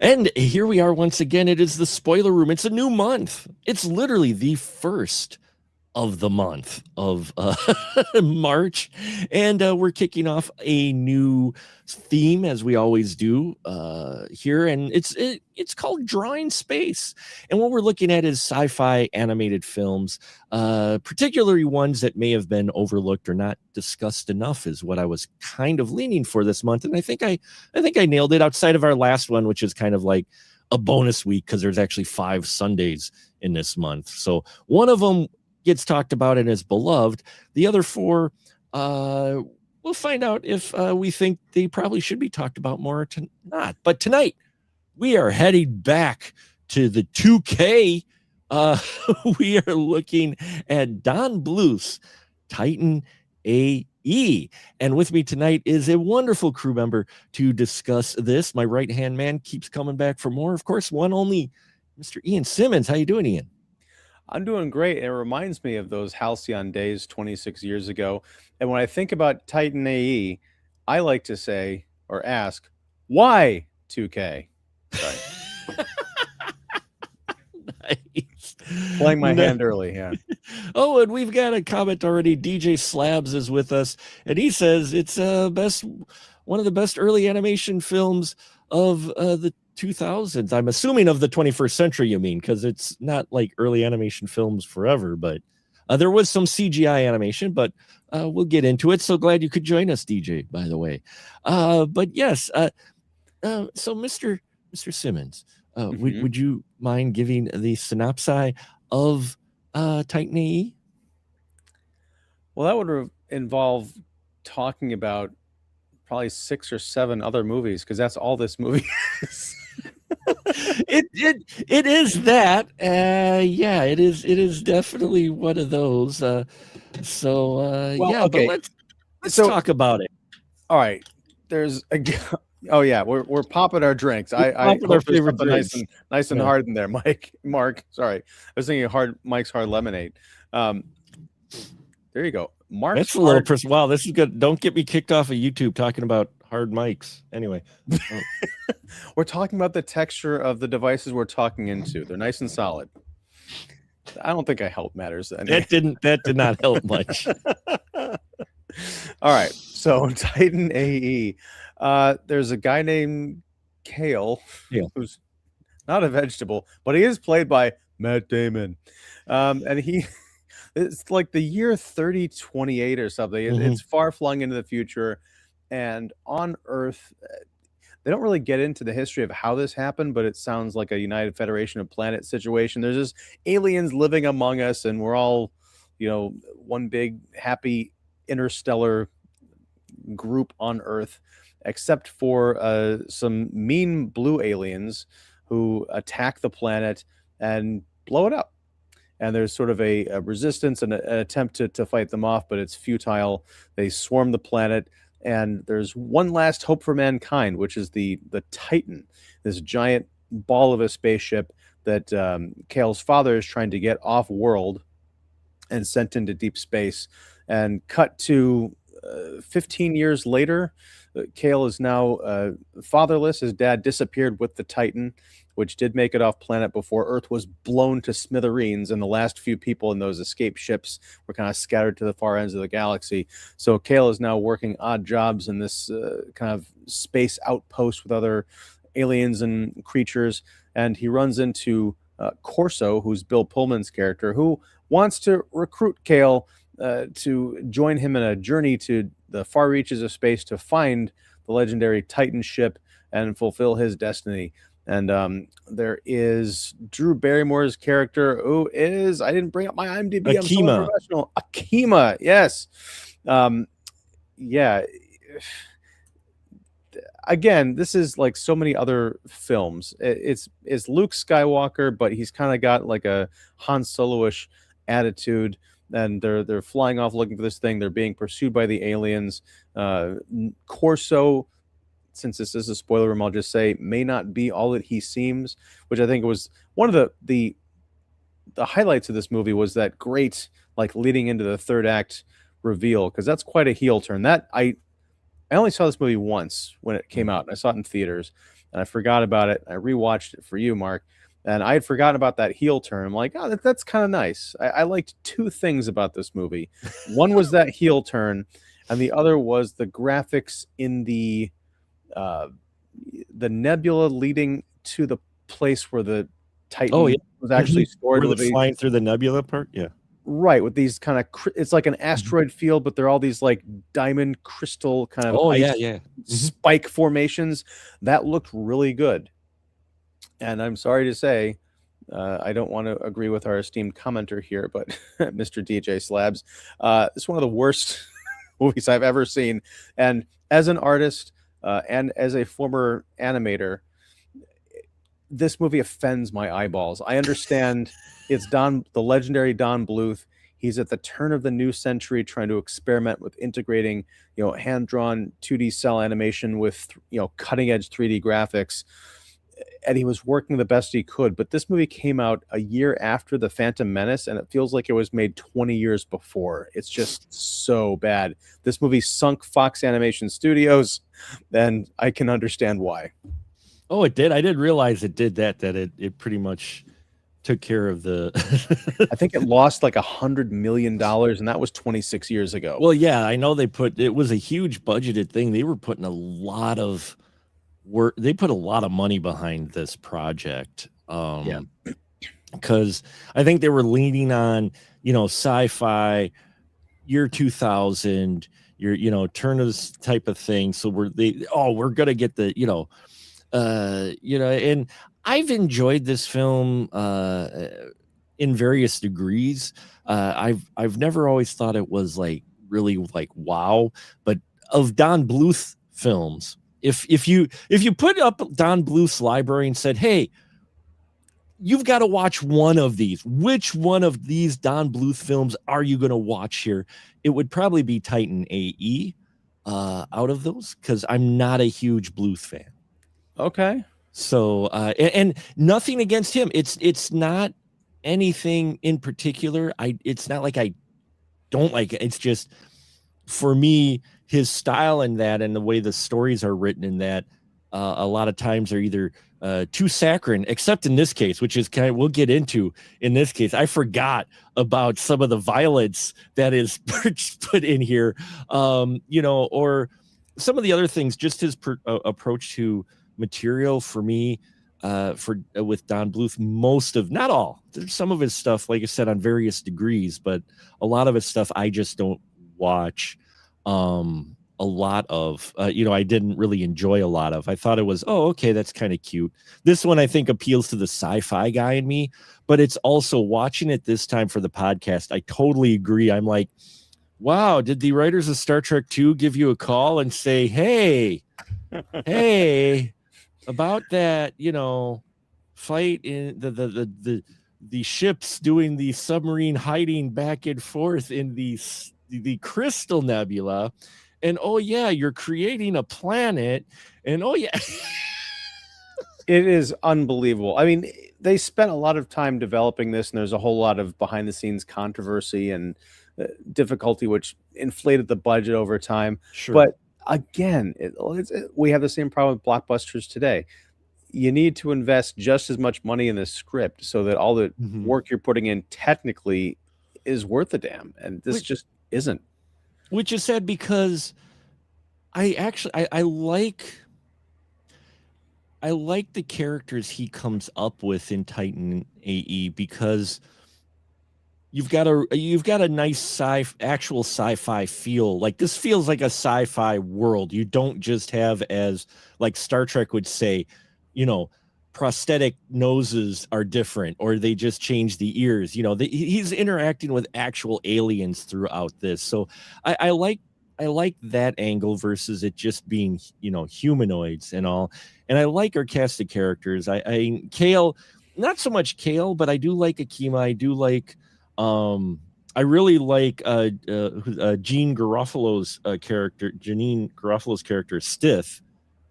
And here we are once again. It is the spoiler room. It's a new month. It's literally the first of the month of March. And we're kicking off a new theme, as we always do here. And it's called Drawing Space. And what we're looking at is sci-fi animated films, particularly ones that may have been overlooked or not discussed enough is what I was kind of leaning for this month. And I think I nailed it, outside of our last one, which is kind of like a bonus week because there's actually 5 Sundays in this month. So one of them gets talked about and is beloved. The other 4, we'll find out if we think they probably should be talked about more or not. But tonight, we are heading back to the 2K. We are looking at Don Bluth's Titan AE. And with me tonight is a wonderful crew member to discuss this. My right-hand man keeps coming back for more. Of course, one only Mr. Ian Simmons. How you doing, Ian? I'm doing great. It reminds me of those Halcyon days 26 years ago. And when I think about Titan AE, I like to say or ask, why 2K? Sorry. Nice. Playing my hand early, yeah. Oh, and we've got a comment already. DJ Slabs is with us, and he says it's one of the best early animation films of the 2000s. I'm assuming of the 21st century, you mean, because it's not like early animation films forever, but there was some CGI animation, but we'll get into it. So glad you could join us, DJ, by the way. But yes, so Mr. Simmons, would you mind giving the synopsis of Titan AE? Well, that would involve talking about probably 6 or 7 other movies, because that's all this movie is. It is that. Yeah, it is definitely one of those. Okay. But let's talk about it. All right. There's a oh yeah, we're popping our drinks. I hope our there's favorite something drinks. nice and hard in there, Mark. Sorry, I was thinking Mike's hard lemonade. There you go, Mark. That's a little person. Wow, this is good. Don't get me kicked off of YouTube talking about hard mics. Anyway, we're talking about the texture of the devices we're talking into. They're nice and solid. I don't think I help matters. That did not help much. All right, so Titan AE. There's a guy named Kale who's not a vegetable, but he is played by Matt Damon. And it's like the year 3028 or something. It's far flung into the future. And on Earth, they don't really get into the history of how this happened, but it sounds like a United Federation of Planets situation. There's just aliens living among us, and we're all, one big happy interstellar group on Earth, except for some mean blue aliens who attack the planet and blow it up. And there's sort of a resistance and an attempt to fight them off, but it's futile. They swarm the planet, and there's one last hope for mankind, which is the Titan, this giant ball of a spaceship that Kale's father is trying to get off world and sent into deep space. And cut to 15 years later, Kale is now fatherless. His dad disappeared with the Titan, which did make it off planet before Earth was blown to smithereens, and the last few people in those escape ships were kind of scattered to the far ends of the galaxy. So Kale is now working odd jobs in this kind of space outpost with other aliens and creatures, and he runs into Corso, who's Bill Pullman's character, who wants to recruit Kale to join him in a journey to the far reaches of space to find the legendary Titan ship and fulfill his destiny. And there is Drew Barrymore's character, who is, I didn't bring up my IMDb. Akima. I'm so professional. Akima, yes. Yeah. Again, this is like so many other films. It's Luke Skywalker, but he's kind of got like a Han Solo-ish attitude, and they're flying off looking for this thing. They're being pursued by the aliens. Corso, since this is a spoiler room, I'll just say, may not be all that he seems, which I think was one of the highlights of this movie, was that great, like, leading into the third act reveal, because that's quite a heel turn. That I only saw this movie once when it came out. I saw it in theaters, and I forgot about it. I rewatched it for you, Mark, and I had forgotten about that heel turn. I'm like, oh, that's kind of nice. I liked two things about this movie. One was that heel turn, and the other was the graphics in uh, the nebula leading to the place where the Titan Oh yeah, was actually stored. where With they're flying through the nebula part. Yeah. right, with these kind of it's like an asteroid field, but they're all these like diamond crystal kind of Oh yeah, ice yeah. spike formations. That looked really good. And I'm sorry to say, I don't want to agree with our esteemed commenter here, but Mr. DJ Slabs, it's one of the worst movies I've ever seen. And as an artist and as a former animator, this movie offends my eyeballs. I understand it's the legendary Don Bluth. He's at the turn of the new century trying to experiment with integrating, hand-drawn 2D cell animation with, cutting edge 3D graphics. And he was working the best he could. But this movie came out a year after The Phantom Menace, and it feels like it was made 20 years before. It's just so bad. This movie sunk Fox Animation Studios, and I can understand why. Oh, it did. I didn't realize it did that it pretty much took care of the I think it lost like $100 million, and that was 26 years ago. Well, yeah, I know it was a huge budgeted thing. They were putting a lot of work. They put a lot of money behind this project. Yeah. Because I think they were leaning on, sci-fi, year 2000, turn of this type of thing. So we're gonna get the, and I've enjoyed this film in various degrees. I've never always thought it was like really like wow, but of Don Bluth films, if you put up Don Bluth's library and said, hey, you've got to watch one of these, which one of these Don Bluth films are you going to watch here? It would probably be Titan AE out of those, because I'm not a huge Bluth fan. Okay. So and nothing against him. It's not anything in particular. It's not like I don't like it. It's just, for me, his style in that and the way the stories are written in that, a lot of times are either too saccharine, except in this case, which is we'll get into in this case. I forgot about some of the violence that is put in here, or some of the other things. Just his approach to material, for me, with Don Bluth, not all. There's some of his stuff, like I said, on various degrees, but a lot of his stuff I just don't watch a lot of. I didn't really enjoy a lot of. I thought it was, oh, okay, that's kind of cute. This one I think appeals to the sci-fi guy in me, but it's also, watching it this time for the podcast, I totally agree. I'm like, wow, did the writers of Star Trek 2 give you a call and say, hey, about that, fight in the ships doing the submarine hiding back and forth in the Crystal Nebula, and oh yeah, you're creating a planet, and oh yeah. It is unbelievable. I mean, they spent a lot of time developing this, and there's a whole lot of behind the scenes controversy and difficulty, which inflated the budget over time. Sure. But again, we have the same problem with blockbusters today. You need to invest just as much money in the script so that all the work you're putting in technically is worth a damn. And this just isn't. Which is sad, because I like the characters he comes up with in Titan AE, because you've got a nice actual sci-fi feel. Like, this feels like a sci-fi world. You don't just have, as like Star Trek would say, prosthetic noses are different, or they just change the ears. He's interacting with actual aliens throughout this. So I like that angle versus it just being, humanoids and all. And I like our cast of characters. I Kale, not so much Kale, but I do like Akima. I do like, I really like Janine Garofalo's character, Stith,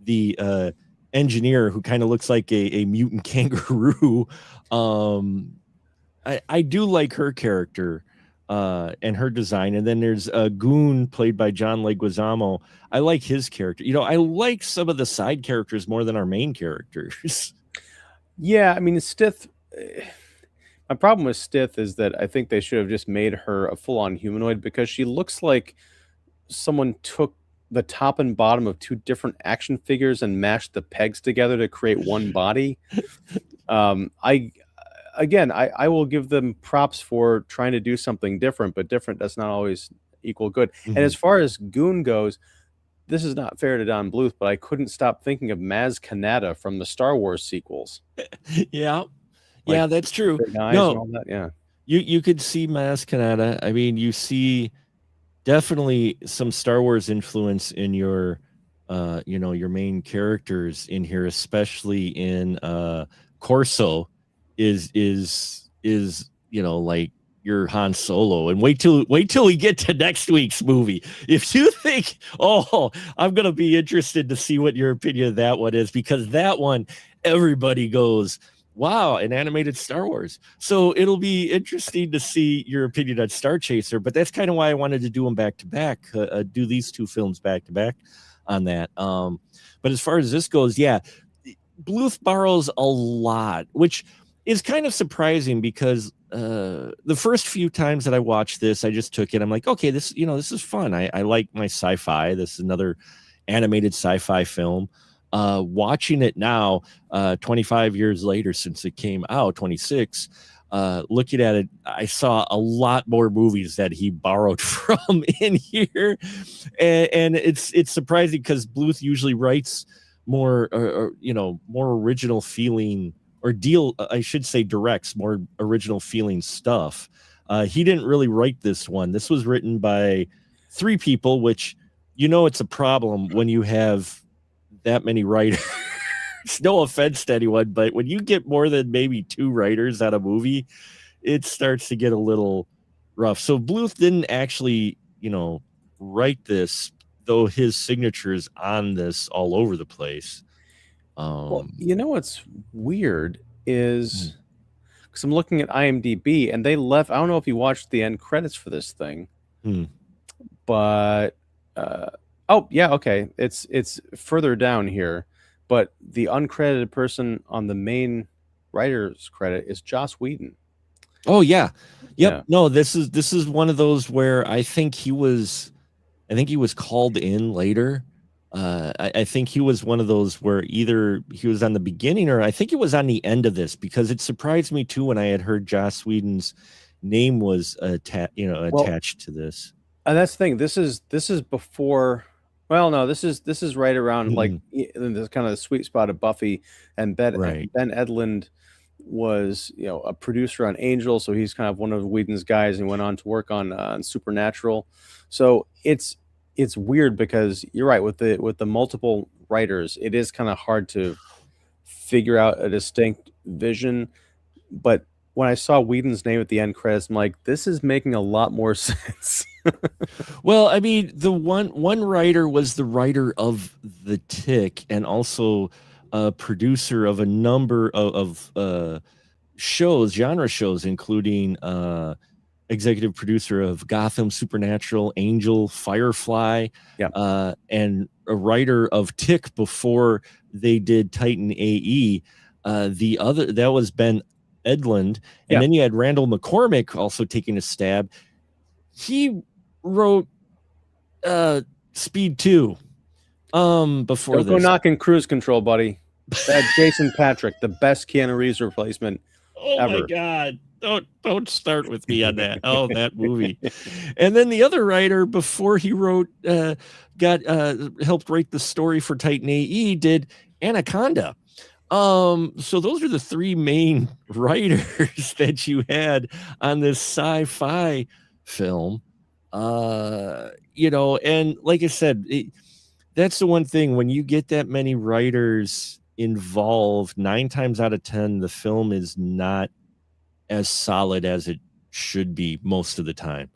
the engineer who kind of looks like a mutant kangaroo. I do like her character. and her design. And then there's Goon, played by John Leguizamo. I like his character. I like some of the side characters more than our main characters. Yeah, I mean, Stith. My problem with Stith is that I think they should have just made her a full-on humanoid, because she looks like someone took the top and bottom of two different action figures and mashed the pegs together to create one body. I again, I will give them props for trying to do something different, but different does not always equal good. And as far as Goon goes, this is not fair to Don Bluth, but I couldn't stop thinking of Maz Kanata from the Star Wars sequels. Yeah. Like, Yeah, that's true. big eyes and all that. Yeah. You could see Maz Kanata. I mean, you see definitely some Star Wars influence in your your main characters in here, especially in Corso is like your Han Solo. And wait till we get to next week's movie. If you think, I'm gonna be interested to see what your opinion of that one is, because that one everybody goes, wow, an animated Star Wars. So it'll be interesting to see your opinion on Star Chaser, but that's kind of why I wanted to do them back to back, do these two films back to back on that. But as far as this goes, yeah, Bluth borrows a lot, which is kind of surprising, because the first few times that I watched this, I just took it. I'm like, okay, this is fun. I like my sci-fi. This is another animated sci-fi film. Watching it now, 25 years later since it came out, 26, looking at it, I saw a lot more movies that he borrowed from in here, and it's surprising, because Bluth usually writes more, more original feeling, or I should say directs more original feeling stuff. He didn't really write this one. This was written by 3 people, which it's a problem when you have that many writers. No offense to anyone, but when you get more than maybe 2 writers on a movie, it starts to get a little rough. So Bluth didn't actually, write this, though his signature is on this all over the place. Well, what's weird is, because I'm looking at IMDb, and they left. I don't know if you watched the end credits for this thing, but oh yeah, okay. It's further down here, but the uncredited person on the main writer's credit is Joss Whedon. Oh yeah, yep. Yeah. No, this is one of those where I think he was called in later. I think he was one of those where either he was on the beginning, or I think he was on the end of this, because it surprised me too when I had heard Joss Whedon's name was attached to this. And that's the thing. This is before. Well, no, this is right around like this kind of the sweet spot of Buffy, and Ben Edlund was a producer on Angel, so he's kind of one of Whedon's guys, and went on to work on Supernatural. So it's weird, because you're right, with the multiple writers, it is kind of hard to figure out a distinct vision. But when I saw Whedon's name at the end credits, I'm like, this is making a lot more sense. Well, I mean, the one writer was the writer of The Tick, and also a producer of a number of genre shows, including executive producer of Gotham, Supernatural, Angel, Firefly, and a writer of Tick before they did Titan AE. The other, that was Ben Edlund, and then you had Randall McCormick also taking a stab. He wrote Speed 2 before this. Don't go knocking Cruise Control, buddy. That Jason Patrick, the best Keanu Reeves replacement ever. My God. Don't start with me on that. Oh, that movie. And then the other writer, before he wrote, helped write the story for Titan AE, did Anaconda. So those are the 3 main writers that you had on this sci-fi film. And like I said, that's the one thing, when you get that many writers involved, 9 times out of 10, the film is not as solid as it should be most of the time.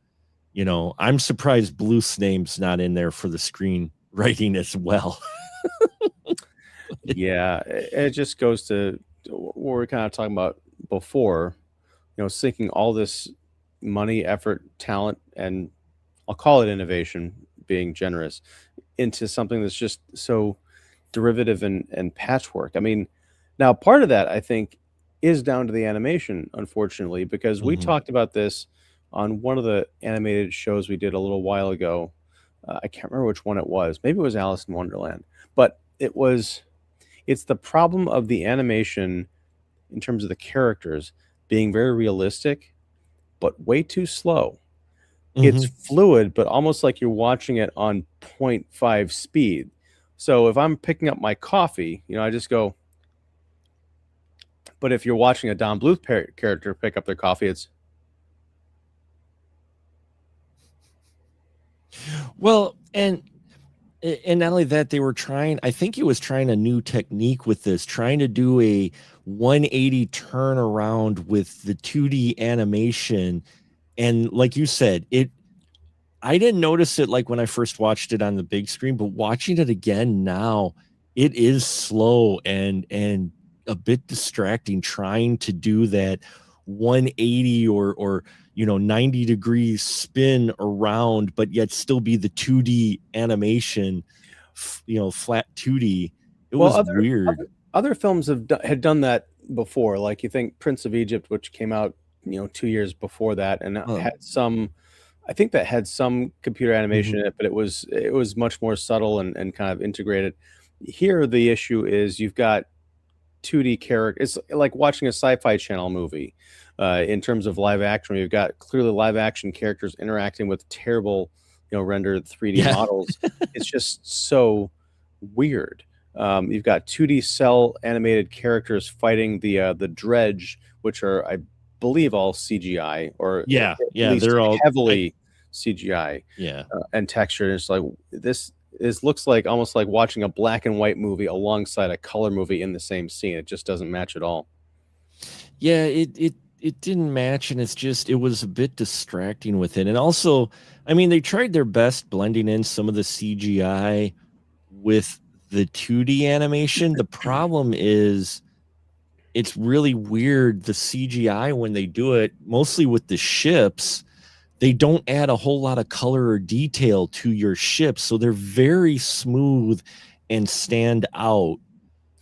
I'm surprised Bluth's name's not in there for the screenwriting as well. Yeah, it just goes to what we were kind of talking about before, sinking all this money, effort, talent, and I'll call it innovation, being generous, into something that's just so derivative and patchwork. I mean, now part of that I think is down to the animation, unfortunately, because we Mhm. talked about this on one of the animated shows we did a little while ago. I can't remember which one it was. Maybe it was Alice in Wonderland, but it's the problem of the animation in terms of the characters being very realistic, but way too slow. It's Mhm. fluid, but almost like you're watching it on point 0.5 speed. So if I'm picking up my coffee, I just go, but if you're watching a Don Bluth character pick up their coffee, it's Well, and not only that, they were trying, I think he was trying a new technique with this, trying to do a 180 turnaround with the 2D animation. And like you said, I didn't notice it like when I first watched it on the big screen, but watching it again now, it is slow and a bit distracting trying to do that 180 or 90 degrees spin around, but yet still be the 2D animation, flat 2D. It well, was other weird. other films had done that before. Like you think Prince of Egypt, which came out 2 years before that, and Oh, had some. I think that had some computer animation mhm. in it, but it was much more subtle and kind of integrated. Here, the issue is you've got 2D character. It's like watching a sci-fi channel movie in terms of live action. You've got clearly live action characters interacting with terrible, rendered 3D Yeah. models. It's just so weird. You've got 2D cell animated characters fighting the dredge, which are, I believe, all CGI or Yeah. at Yeah. least They're all, heavily CGI yeah. and texture. It's like this looks like almost like watching a black and white movie alongside a color movie in the same scene. It just doesn't match at all. Yeah, it didn't match, and it was a bit distracting with it. And also, I mean, they tried their best blending in some of the CGI with the 2D animation. The problem is it's really weird, the CGI when they do it, mostly with the ships, they don't add a whole lot of color or detail to your ships, so they're very smooth and stand out.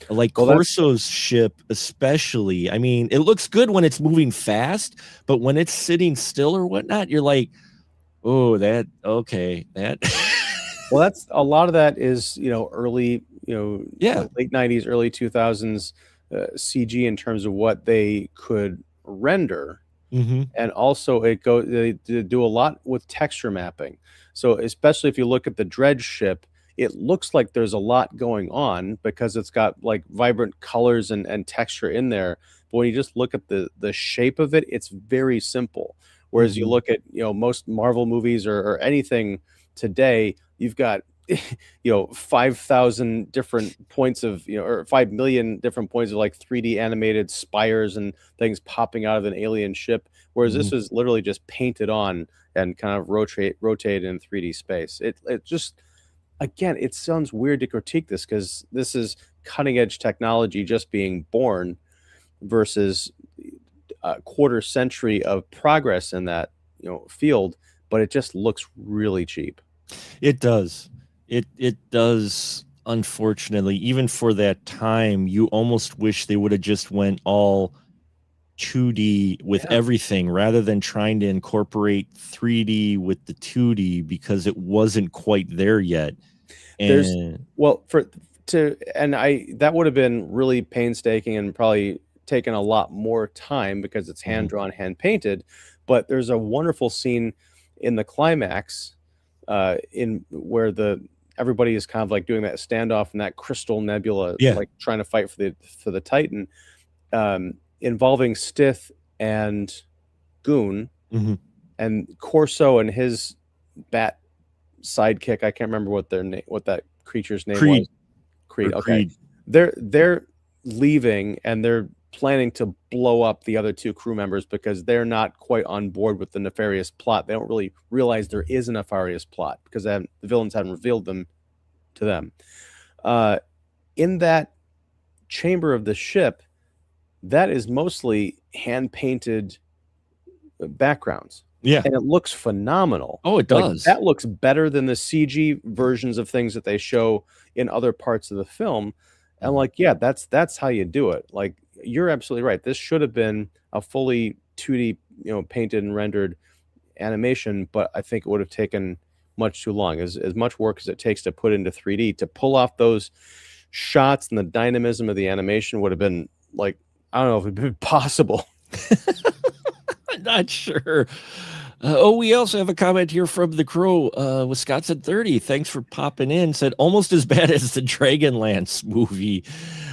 Like Well, that's Corso's ship, especially. I mean, it looks good when it's moving fast, but when it's sitting still or whatnot, you're like, oh, that okay, that well, that's a lot of that is early yeah. late 90s, early 2000s CG in terms of what they could render. Hmm. And also they do a lot with texture mapping. So especially if you look at the dredge ship, it looks like there's a lot going on because it's got like vibrant colors and texture in there. But when you just look at the shape of it, it's very simple. Whereas you Hmm. look at most Marvel movies or anything today, you've got 5,000 different points of or 5 million different points of like 3D animated spires and things popping out of an alien ship, whereas Hmm. this was literally just painted on and kind of rotate in 3D space. It just, again, it sounds weird to critique this because this is cutting edge technology just being born versus a quarter century of progress in that field, but it just looks really cheap. It does. It does. Unfortunately, even for that time, you almost wish they would have just went all 2D with Yeah. everything rather than trying to incorporate 3D with the 2D because it wasn't quite there yet. There's And well, for to and I that would have been really painstaking and probably taken a lot more time because it's hand mhm. drawn, hand painted. But there's a wonderful scene in the climax, in where the everybody is kind of like doing that standoff in that crystal nebula, Yeah. like trying to fight for the Titan, involving Stith and Goon Mhm. and Corso and his bat sidekick. I can't remember what that creature's name was. Creed or Creed. Okay. Creed. They're leaving and they're planning to blow up the other two crew members because they're not quite on board with the nefarious plot. They don't really realize there is a nefarious plot because the villains haven't revealed them to them. Uh, in that chamber of the ship, that is mostly hand painted backgrounds. Yeah. And it looks phenomenal. Oh, it Like, does. that looks better than the CG versions of things that they show in other parts of the film. And like, yeah, that's how you do it. Like, you're absolutely right. This should have been a fully 2D, painted and rendered animation, but I think it would have taken much too long. As much work as it takes to put into 3D, to pull off those shots and the dynamism of the animation would have been like, I don't know if it'd been possible. I'm not sure. We also have a comment here from the Crow. Wisconsin 30. Thanks for popping in. Said almost as bad as the Dragonlance movie.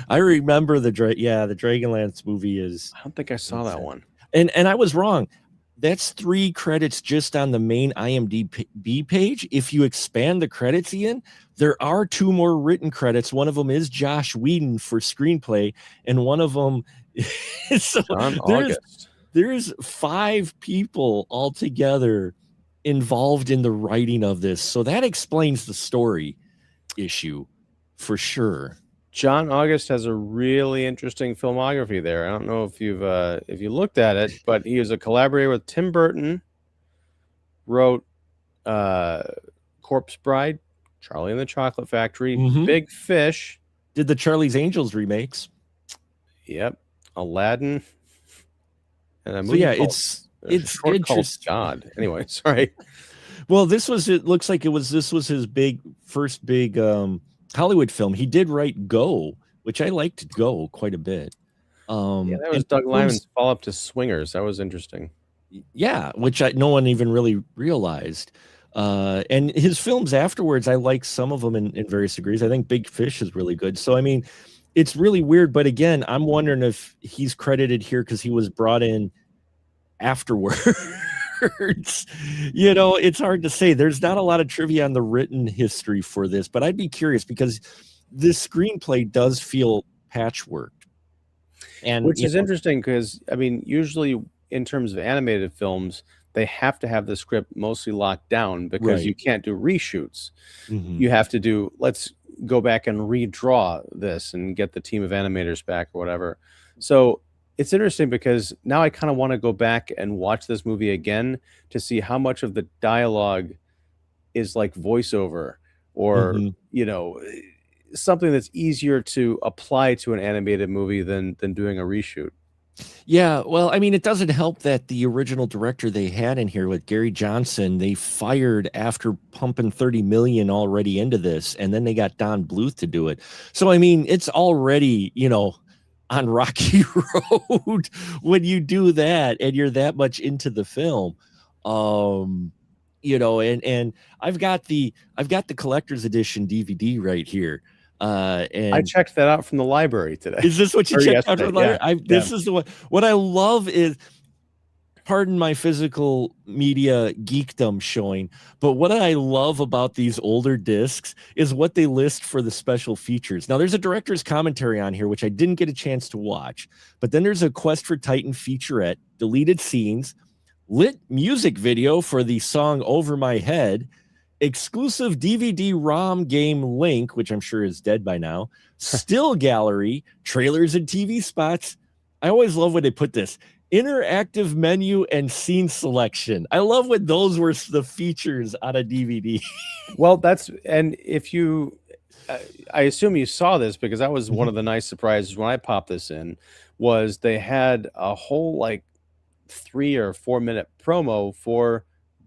I remember the Dragonlance movie is. I don't think I saw that one. And I was wrong. That's 3 credits just on the main IMDb page. If you expand the credits, Ian, there are 2 more written credits. One of them is Josh Whedon for screenplay, and one of them is John August. There's 5 people altogether involved in the writing of this. So that explains the story issue for sure. John August has a really interesting filmography there. I don't know if you looked at it, but he was a collaborator with Tim Burton, wrote Corpse Bride, Charlie and the Chocolate Factory, Big Fish. Did the Charlie's Angels remakes. Yep. Aladdin. And a So movie yeah, called, it's called interesting. God. Anyway, sorry. Well, this was his first big Hollywood film. He did write Go, which I liked Go quite a bit. Yeah, that was Doug Liman's follow-up to Swingers. That was interesting. Yeah, which no one even really realized. And his films afterwards, I like some of them in various degrees. I think Big Fish is really good. So, I mean, it's really weird. But again, I'm wondering if he's credited here because he was brought in afterwards. It's hard to say. There's not a lot of trivia on the written history for this, but I'd be curious because this screenplay does feel patchworked. And which is interesting because, I mean, usually in terms of animated films, they have to have the script mostly locked down because you can't do reshoots. You have to do, let's go back and redraw this and get the team of animators back or whatever. So it's interesting because now I kind of want to go back and watch this movie again to see how much of the dialogue is like voiceover or, something that's easier to apply to an animated movie than doing a reshoot. Yeah, well, I mean, it doesn't help that the original director they had in here with Gary Johnson, they fired after pumping 30 million already into this, and then they got Don Bluth to do it. So, I mean, it's already, on rocky road when you do that and you're that much into the film. And I've got the collector's edition DVD right here. And I checked that out from the library today. Is this what you checked out from the library? Yeah. This is the one. What I love is, pardon my physical media geekdom showing, but what I love about these older discs is what they list for the special features. Now, there's a director's commentary on here, which I didn't get a chance to watch, but then there's a Quest for Titan featurette, deleted scenes, lit music video for the song Over My Head, exclusive DVD-ROM game link, which I'm sure is dead by now, still gallery, trailers and TV spots. I always love when they put this, interactive menu and scene selection. I love when those were the features on a DVD. Well, and if you, I assume you saw this because that was one of the nice surprises when I popped this in, was they had a whole like 3 or 4 minute promo for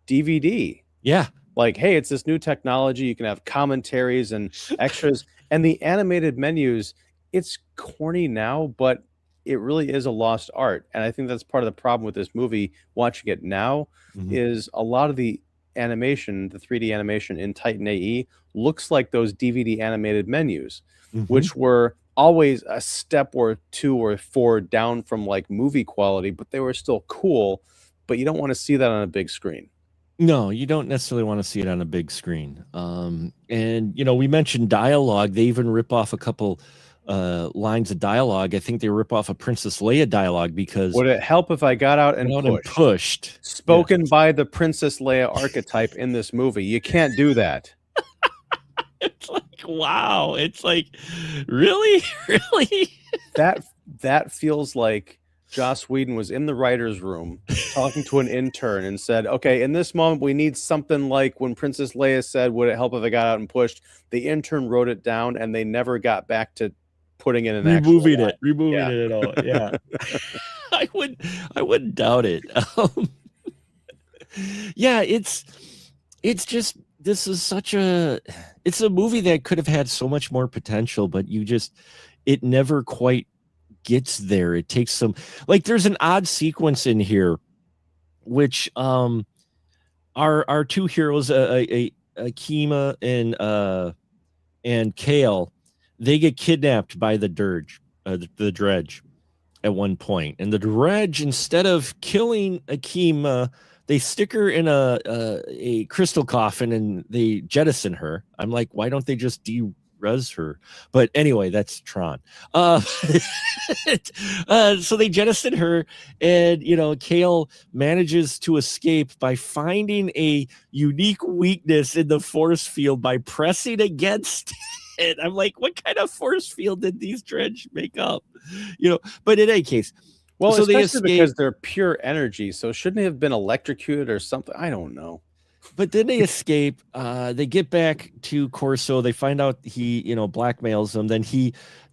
DVD. Yeah. Like, hey, it's this new technology. You can have commentaries and extras. And the animated menus, it's corny now, but it really is a lost art. And I think that's part of the problem with this movie, watching it now, is a lot of the animation, the 3D animation in Titan AE, looks like those DVD animated menus, which were always a step or 2 or 4 down from like movie quality, but they were still cool. But you don't want to see that on a big screen. No, you don't necessarily want to see it on a big screen. And, we mentioned dialogue. They even rip off a couple lines of dialogue. I think they rip off a Princess Leia dialogue because... Would it help if I got out and pushed? Spoken by the Princess Leia archetype in this movie. You can't do that. It's like, wow. It's like, really? Really? That feels like Joss Whedon was in the writer's room talking to an intern and said, okay, in this moment, we need something like when Princess Leia said, would it help if I got out and pushed? The intern wrote it down and they never got back to putting in an removing it at all. Yeah. I wouldn't doubt it. Yeah, it's just, this is it's a movie that could have had so much more potential, but it never quite gets there. It takes some, like, there's an odd sequence in here, which our two heroes, Akima and Kale, they get kidnapped by the Dredge at one point, and the Dredge, instead of killing Akima, they stick her in a crystal coffin and they jettison her. I'm like, why don't they just de-res her? But anyway, that's Tron. So they jettison her, and Kale manages to escape by finding a unique weakness in the force field by pressing against it. I'm like, what kind of force field did these Dredge make up? But in any case, well, so especially because they're pure energy, so shouldn't they have been electrocuted or something? I don't know. But then they escape. They get back to Corso. They find out he, blackmails them. Then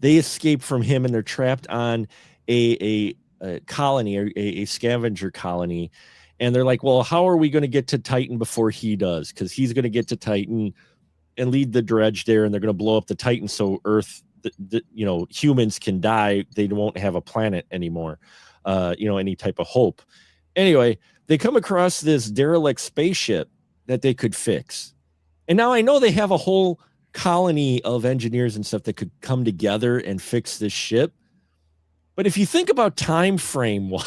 they escape from him, and they're trapped on a colony, or a scavenger colony. And they're like, well, how are we going to get to Titan before he does? Because he's going to get to Titan and lead the Dredge there, and they're going to blow up the Titan so Earth, humans can die. They won't have a planet anymore, any type of hope. Anyway, they come across this derelict spaceship that they could fix. And now I know they have a whole colony of engineers and stuff that could come together and fix this ship. But if you think about time frame wise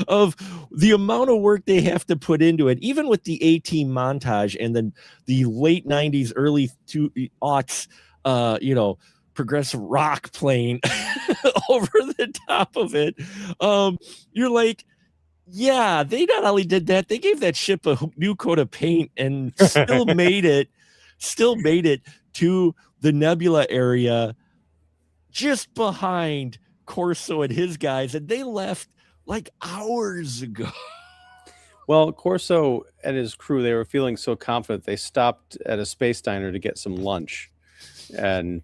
of the amount of work they have to put into it, even with the A-Team montage and then the late 90s, early 2000s, progressive rock playing over the top of it, you're like, yeah, they not only did that, they gave that ship a new coat of paint and still made it to the Nebula area just behind Corso and his guys, and they left like hours ago. Well, Corso and his crew, they were feeling so confident, they stopped at a space diner to get some lunch and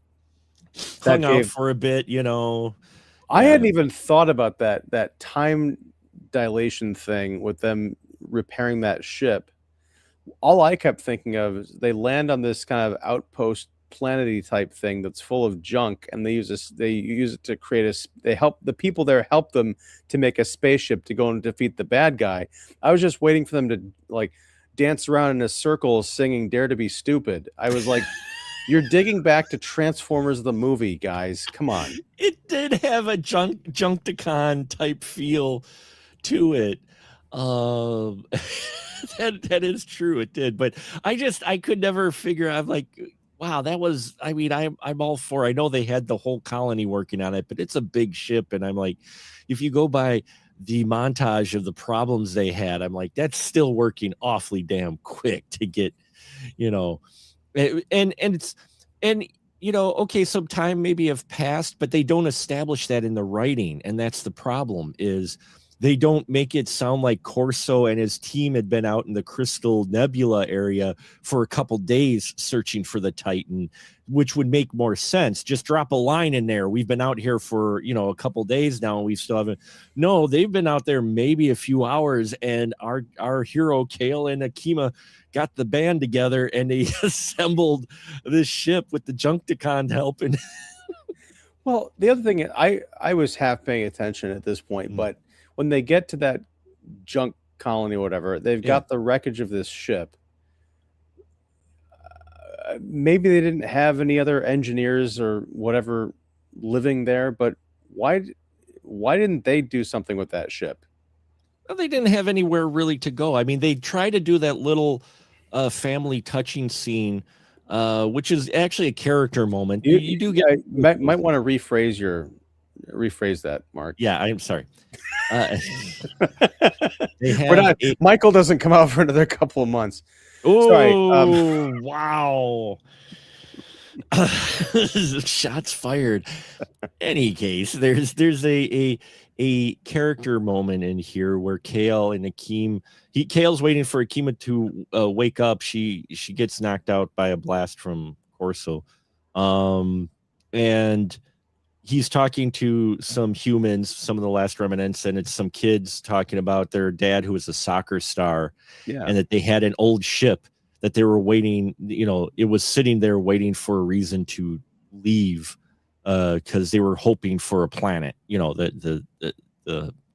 hung out for a bit, I hadn't even thought about that time dilation thing with them repairing that ship. All I kept thinking of is they land on this kind of outpost planety type thing that's full of junk, and they use it to create the people there help them to make a spaceship to go and defeat the bad guy. I was just waiting for them to like dance around in a circle singing Dare to Be Stupid. I was like, you're digging back to Transformers the movie, guys. Come on. It did have a Junkticon type feel to it. That is true, it did. But I could never figure. I'm like, wow, that was, I'm all for, I know they had the whole colony working on it, but it's a big ship. And I'm like, if you go by the montage of the problems they had, I'm like, that's still working awfully damn quick to get, okay, some time maybe have passed, but they don't establish that in the writing. And that's the problem, is they don't make it sound like Corso and his team had been out in the Crystal Nebula area for a couple days searching for the Titan, which would make more sense. Just drop a line in there. We've been out here for, a couple days now, and we still haven't. No, they've been out there maybe a few hours, and our hero Kale and Akima got the band together and they assembled this ship with the Junkticon helping. Well, the other thing, I was half paying attention at this point, but when they get to that junk colony or whatever, they've got the wreckage of this ship. Maybe they didn't have any other engineers or whatever living there, but why didn't they do something with that ship? Well, they didn't have anywhere really to go. I mean, they try to do that little family touching scene, which is actually a character moment. You do get might want to rephrase that, Mark. Yeah, I'm sorry. Michael doesn't come out for another couple of months. Oh, wow. Shots fired. Any case, there's a character moment in here where Kale and Akeem, Kale's waiting for Akima to wake up. She gets knocked out by a blast from Corso, and he's talking to some humans, some of the last remnants, and it's some kids talking about their dad who was a soccer star, and that they had an old ship that they were waiting, it was sitting there waiting for a reason to leave, because they were hoping for a planet, the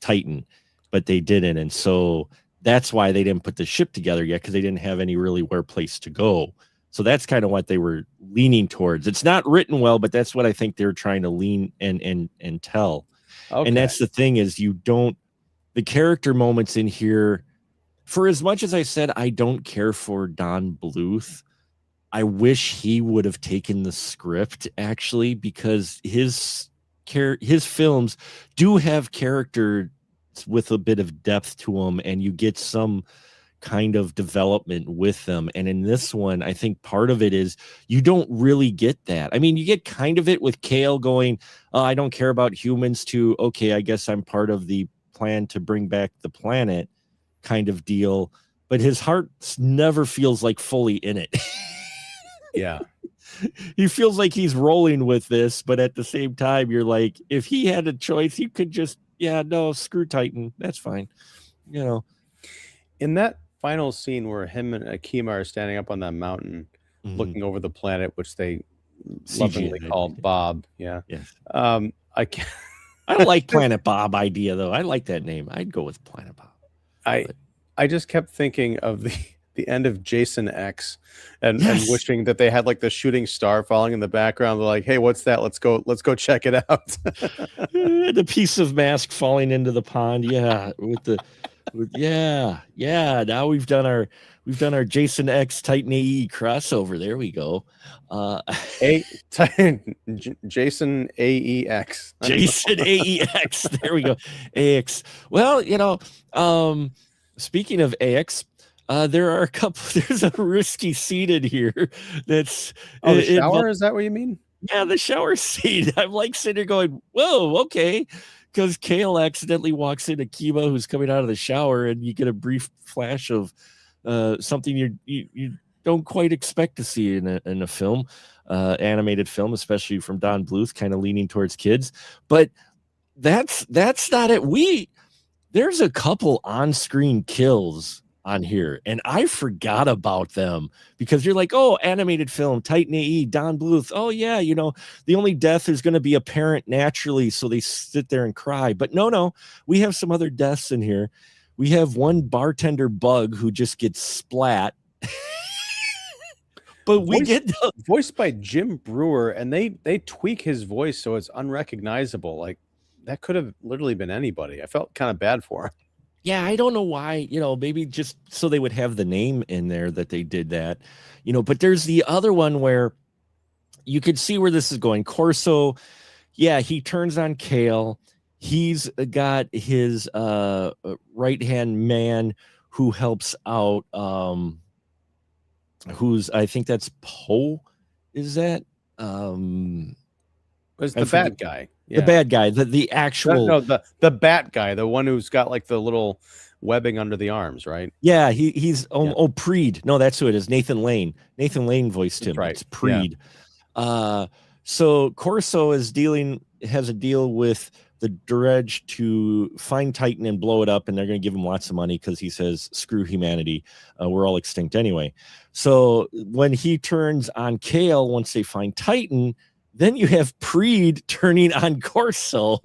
Titan, but they didn't. And so that's why they didn't put the ship together yet, because they didn't have any really place to go. So that's kind of what they were leaning towards. It's not written well, but that's what I think they're trying to lean and tell. Okay. And that's the thing is the character moments in here, for as much as I said, I don't care for Don Bluth, I wish he would have taken the script actually, because his films do have characters with a bit of depth to them, and you get some kind of development with them. And in this one, I think part of it is you don't really get that. I mean, you get kind of it with Kale going, I don't care about humans, to, okay, I guess I'm part of the plan to bring back the planet kind of deal, but his heart never feels like fully in it. Yeah. He feels like he's rolling with this, but at the same time, you're like, if he had a choice, he could just, no, screw Titan. That's fine. In that final scene where him and Akima are standing up on that mountain, looking over the planet, which they lovingly call Bob. Yeah. Yes. I can't. I don't like Planet Bob idea though. I like that name. I'd go with Planet Bob. I just kept thinking of the end of Jason X and wishing that they had like the shooting star falling in the background. They're like, hey, what's that? Let's go check it out. The piece of mask falling into the pond. Yeah. Now we've done our Jason X Titan AE crossover. There we go. Jason AEX. Jason AEX. There we go. AX. Well, speaking of AX, there are a couple. There's a risky scene in here. That's the shower. Is that what you mean? Yeah, the shower scene. I'm like sitting there going, "Whoa, okay." Because Kale accidentally walks into Akima, who's coming out of the shower, and you get a brief flash of something you don't quite expect to see in a film, animated film, especially from Don Bluth, kind of leaning towards kids. But that's not it. There's a couple on-screen kills on here, and I forgot about them because you're like, oh, animated film, Titan AE, Don Bluth. Oh yeah, the only death is going to be apparent naturally, so they sit there and cry. But no, we have some other deaths in here. We have one bartender bug who just gets splat. But voiced by Jim Brewer, and they tweak his voice so it's unrecognizable. Like that could have literally been anybody. I felt kind of bad for him. Yeah, I don't know why, maybe just so they would have the name in there that they did that, but there's the other one where you could see where this is going. Corso, he turns on Kale. He's got his right-hand man who helps out, I think that's Poe, is that? Was the bad guy. Yeah. The bad guy, the actual the bat guy, the one who's got like the little webbing under the arms, right? Yeah, he's Preed. No, that's who it is. Nathan Lane voiced him. Right. It's Preed. Yeah. So Corso has a deal with the Dredge to find Titan and blow it up, and they're going to give him lots of money because he says, screw humanity, we're all extinct anyway. So when he turns on Kale, once they find Titan, then you have Preed turning on Corso.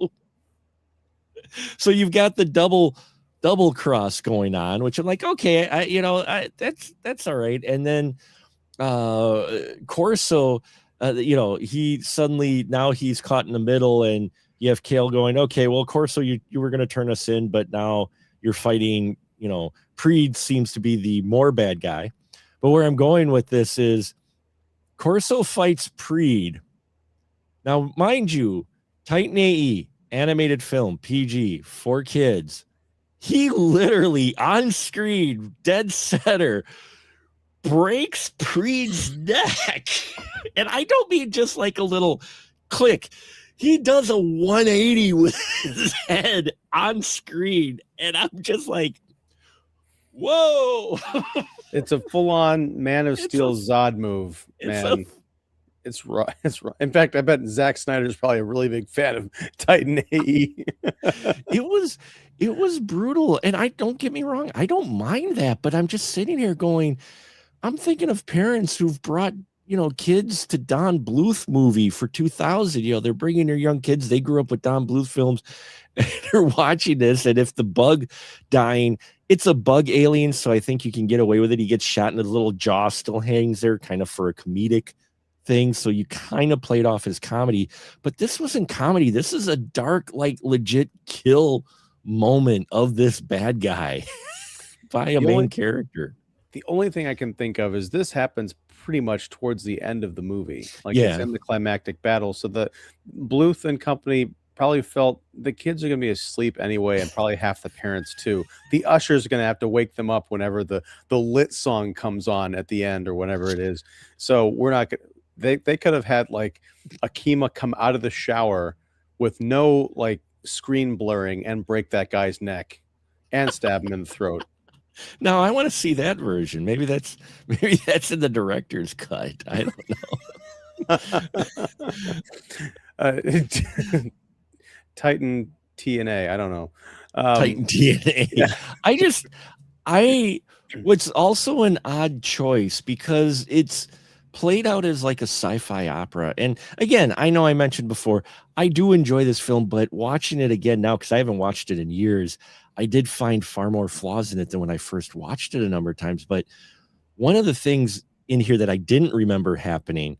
So you've got the double cross going on, which I'm like, okay, that's all right. And then Corso, he suddenly, now he's caught in the middle, and you have Kale going, okay, well, Corso, you were going to turn us in, but now you're fighting, Preed seems to be the more bad guy. But where I'm going with this is Corso fights Preed. Now, mind you, Titan AE, animated film, PG, for kids. He literally, on screen, dead center, breaks Preed's neck. And I don't mean just like a little click. He does a 180 with his head on screen. And I'm just like, whoa. It's a full-on Man of Steel Zod move, man. It's right. It's right. In fact, I bet Zack Snyder's probably a really big fan of Titan AE. It was brutal. And don't get me wrong, I don't mind that, but I'm just sitting here going, I'm thinking of parents who've brought, kids to Don Bluth movie for 2000. They're bringing their young kids. They grew up with Don Bluth films and they're watching this. And if the bug dying, it's a bug alien. So I think you can get away with it. He gets shot and his little jaw still hangs there kind of for a comedic thing. So you kind of played off his comedy, but this wasn't comedy. This is a dark, like legit kill moment of this bad guy by a main character. The only thing I can think of is this happens pretty much towards the end of the movie. Like it's in the climactic battle. So the Bluth and company probably felt the kids are going to be asleep anyway, and probably half the parents too. The ushers are going to have to wake them up whenever the lit song comes on at the end or whenever it is. So we're not going to, they could have had like Akima come out of the shower with no like screen blurring and break that guy's neck and stab him in the throat. Now I want to see that version. Maybe that's in the director's cut. I don't know. Titan TNA. I don't know. Titan TNA. Yeah. What's also an odd choice because it's played out as like a sci-fi opera. And again, I know I mentioned before, I do enjoy this film, but watching it again now, because I haven't watched it in years, I did find far more flaws in it than when I first watched it a number of times. But one of the things in here that I didn't remember happening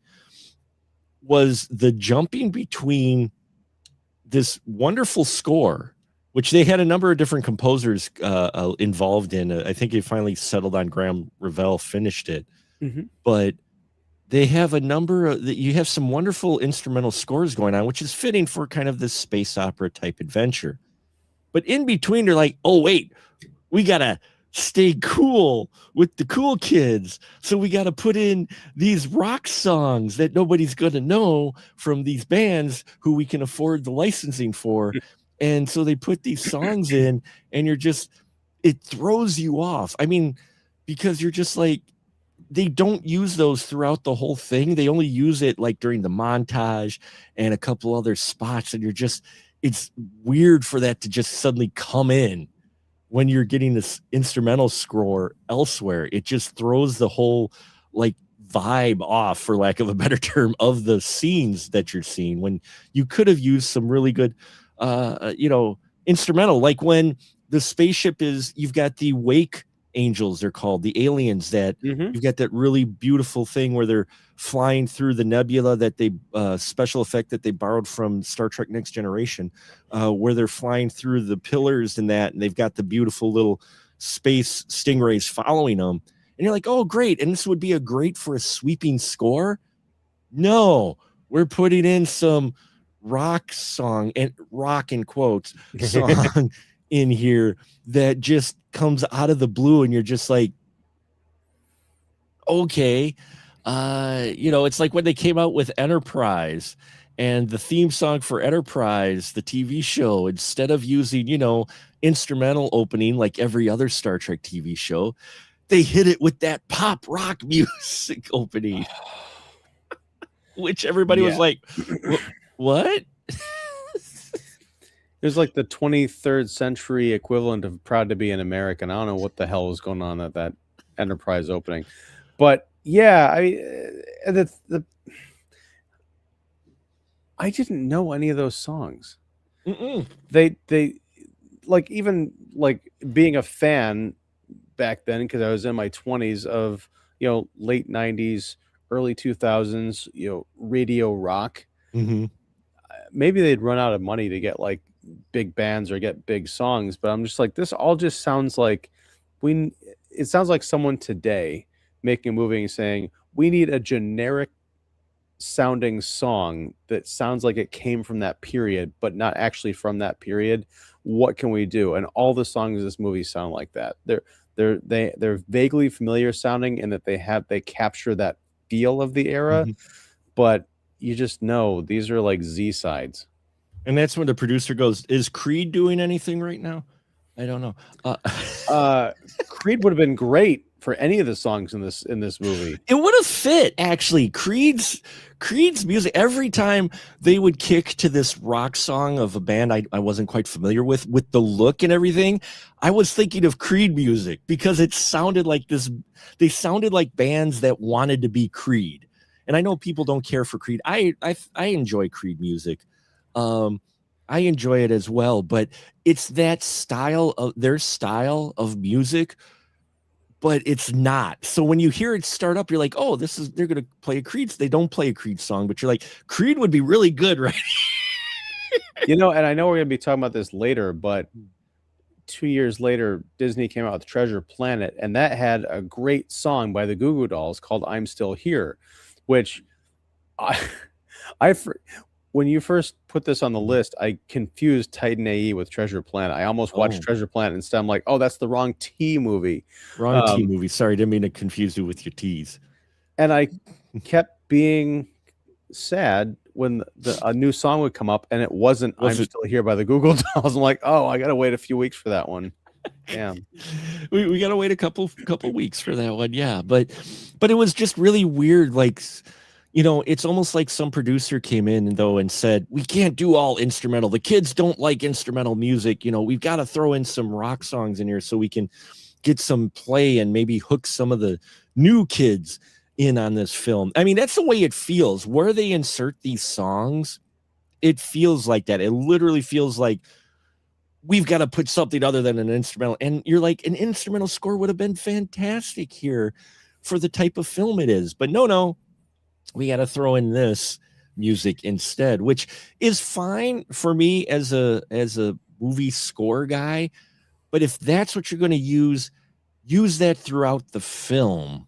was the jumping between this wonderful score, which they had a number of different composers involved in. I think they finally settled on Graham Revell, finished it. Mm-hmm. But they have you have some wonderful instrumental scores going on, which is fitting for kind of this space opera type adventure. But in between, they're like, oh, wait, we got to stay cool with the cool kids. So we got to put in these rock songs that nobody's going to know from these bands who we can afford the licensing for. And so they put these songs in and it throws you off. I mean, because you're just like, they don't use those throughout the whole thing. They only use it like during the montage and a couple other spots. And it's weird for that to just suddenly come in when you're getting this instrumental score elsewhere. It just throws the whole like vibe off, for lack of a better term, of the scenes that you're seeing, when you could have used some really good, instrumental, like when the spaceship you've got the wake angels, they're called, the aliens that you've got that really beautiful thing where they're flying through the nebula that they special effect that they borrowed from Star Trek Next Generation, where they're flying through the pillars and they've got the beautiful little space stingrays following them, and you're like, oh great, and this would be great for a sweeping score. No, we're putting in some rock song, and rock in quotes song in here that just comes out of the blue, and you're just like, okay. It's like when they came out with Enterprise and the theme song for Enterprise, the TV show, instead of using, instrumental opening like every other Star Trek TV show, they hit it with that pop rock music opening, which everybody was like, what? It was like the 23rd century equivalent of Proud to Be an American. I don't know what the hell was going on at that Enterprise opening. But yeah, I didn't know any of those songs. They like, even like being a fan back then, because I was in my 20s of, late 90s, early 2000s, radio rock. Maybe they'd run out of money to get like big bands or get big songs, but I'm just like, this all just sounds like it sounds like someone today making a movie and saying, we need a generic sounding song that sounds like it came from that period, but not actually from that period. What can we do? And all the songs in this movie sound like that. they're vaguely familiar sounding, and that they capture that feel of the era, Mm-hmm. but you just know these are like Z sides. And that's when the producer goes, "Is Creed doing anything right now?" I don't know. Creed would have been great for any of the songs in this movie. It would have fit, actually. Creed's music, every time they would kick to this rock song of a band I wasn't quite familiar with the look and everything, I was thinking of Creed music, because it sounded like this. They sounded like bands that wanted to be Creed. And I know people don't care for Creed. I enjoy Creed music. I enjoy it as well, but it's that style of their style of music, but it's not. So when you hear it start up, you're like, oh, they're going to play a Creed. They don't play a Creed song, but you're like, Creed would be really good, right? And I know we're going to be talking about this later, but 2 years later, Disney came out with Treasure Planet, and that had a great song by the Goo Goo Dolls called "I'm Still Here," which when you first put this on the list, I confused Titan AE with Treasure Planet. I almost watched Treasure Planet instead. I'm like, oh, that's the wrong T movie. Wrong T movie. Sorry, didn't mean to confuse you with your T's. And I kept being sad when a new song would come up, and it wasn't "I'm Still Here" by the Goo Goo Dolls. I'm like, oh, I gotta wait a few weeks for that one. Damn. we gotta wait a couple weeks for that one. Yeah, but it was just really weird. Like, it's almost like some producer came in and said, we can't do all instrumental. The kids don't like instrumental music. We've got to throw in some rock songs in here so we can get some play and maybe hook some of the new kids in on this film. I mean, that's the way it feels. Where they insert these songs, it feels like that. It literally feels like we've got to put something other than an instrumental. And you're like, an instrumental score would have been fantastic here for the type of film it is. But no, we got to throw in this music instead, which is fine for me as a movie score guy. But if that's what you're going to use that throughout the film.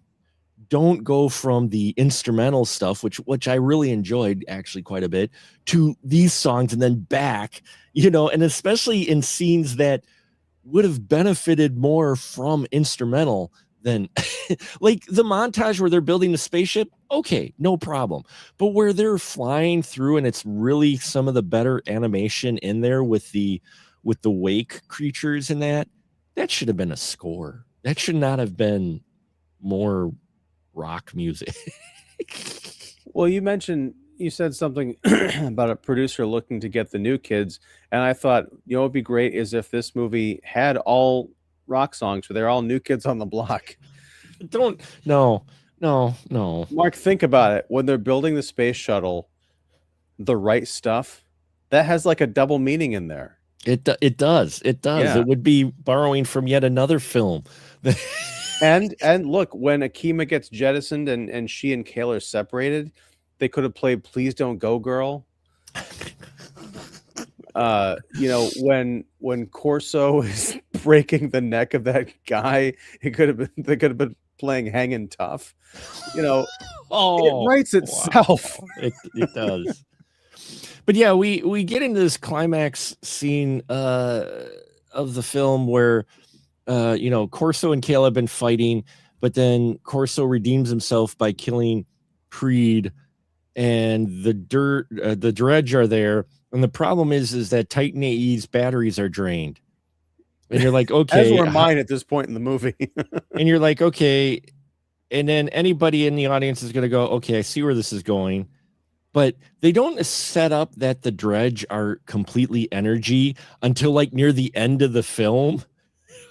Don't go from the instrumental stuff, which I really enjoyed actually quite a bit, to these songs and then back, and especially in scenes that would have benefited more from instrumental than like the montage where they're building the spaceship. Okay, no problem. But where they're flying through and it's really some of the better animation in there with the wake creatures and that should have been a score. That should not have been more rock music. Well, you said something about a producer looking to get the new kids, and I thought, what would be great is if this movie had all rock songs where they're all new kids on the block. No. Mark, think about it. When they're building the space shuttle, The Right Stuff, that has like a double meaning in there. It does. Yeah. It would be borrowing from yet another film. And look, when Akima gets jettisoned and she and Kale are separated, they could have played "Please Don't Go, Girl." When Corso is breaking the neck of that guy, they could have been playing "Hangin' Tough." It writes itself. Wow. It does. But yeah, we get into this climax scene of the film where Corso and Kale have been fighting, but then Corso redeems himself by killing Creed, and the Dredge are there. And the problem is that Titan AE's batteries are drained. And you're like, okay. As were mine at this point in the movie. And you're like, okay. And then anybody in the audience is going to go, okay, I see where this is going. But they don't set up that the Dredge are completely energy until like near the end of the film.